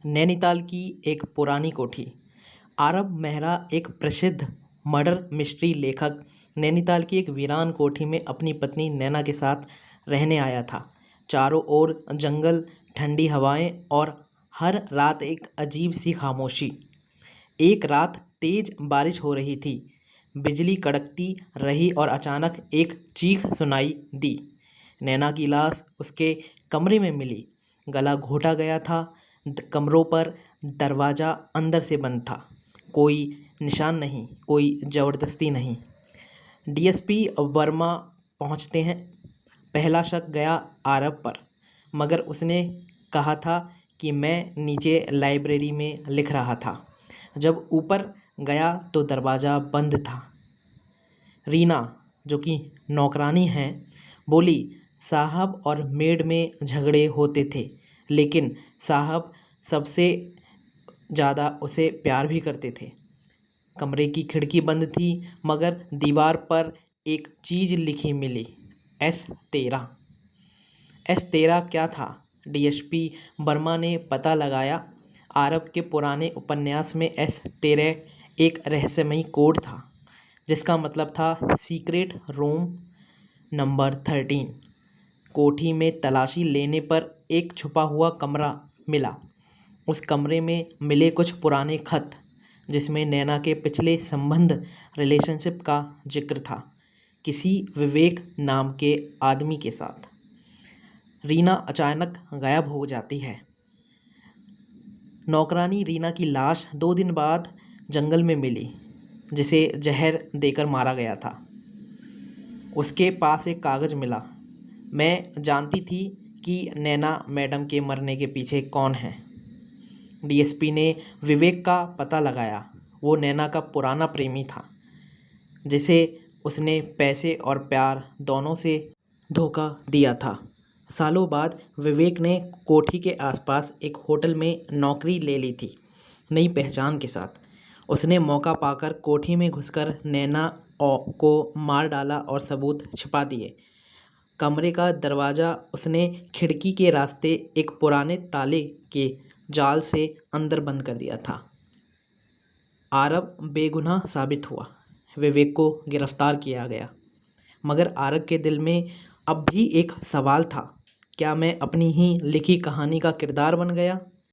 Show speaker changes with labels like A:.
A: नैनीताल की एक पुरानी कोठी। आरव मेहरा एक प्रसिद्ध मर्डर मिस्ट्री लेखक नैनीताल की एक वीरान कोठी में अपनी पत्नी नैना के साथ रहने आया था। चारों ओर जंगल, ठंडी हवाएं और हर रात एक अजीब सी खामोशी। एक रात तेज बारिश हो रही थी, बिजली कड़कती रही और अचानक एक चीख सुनाई दी। नैना की लाश उसके कमरे में मिली। गला घोटा गया था। कमरों पर दरवाज़ा अंदर से बंद था। कोई निशान नहीं, कोई ज़बरदस्ती नहीं। डीएसपी वर्मा पहुंचते हैं। पहला शक गया आरव पर, मगर उसने कहा था कि मैं नीचे लाइब्रेरी में लिख रहा था। जब ऊपर गया तो दरवाज़ा बंद था। रीना, जो कि नौकरानी हैं, बोली, साहब और मेड में झगड़े होते थे, लेकिन साहब सबसे ज़्यादा उसे प्यार भी करते थे। कमरे की खिड़की बंद थी, मगर दीवार पर एक चीज़ लिखी मिली, S13। S13 क्या था? डीएसपी वर्मा ने पता लगाया। आरव के पुराने उपन्यास में S13 एक रहस्यमयी कोड था, जिसका मतलब था सीक्रेट रूम नंबर 13। कोठी में तलाशी लेने पर एक छुपा हुआ कमरा मिला। उस कमरे में मिले कुछ पुराने खत, जिसमें नैना के पिछले संबंध, रिलेशनशिप का जिक्र था, किसी विवेक नाम के आदमी के साथ। रीना अचानक गायब हो जाती है। नौकरानी रीना की लाश 2 दिन बाद जंगल में मिली, जिसे जहर देकर मारा गया था। उसके पास एक कागज़ मिला। मैं जानती थी कि नैना मैडम के मरने के पीछे कौन है। डीएसपी ने विवेक का पता लगाया। वो नैना का पुराना प्रेमी था, जिसे उसने पैसे और प्यार दोनों से धोखा दिया था। सालों बाद विवेक ने कोठी के आसपास एक होटल में नौकरी ले ली थी, नई पहचान के साथ। उसने मौका पाकर कोठी में घुसकर नैना को मार डाला और सबूत छिपा दिए। कमरे का दरवाज़ा उसने खिड़की के रास्ते एक पुराने ताले के जाल से अंदर बंद कर दिया था। आरव बेगुनाह साबित हुआ। विवेक को गिरफ्तार किया गया, मगर आरव के दिल में अब भी एक सवाल था, क्या मैं अपनी ही लिखी कहानी का किरदार बन गया?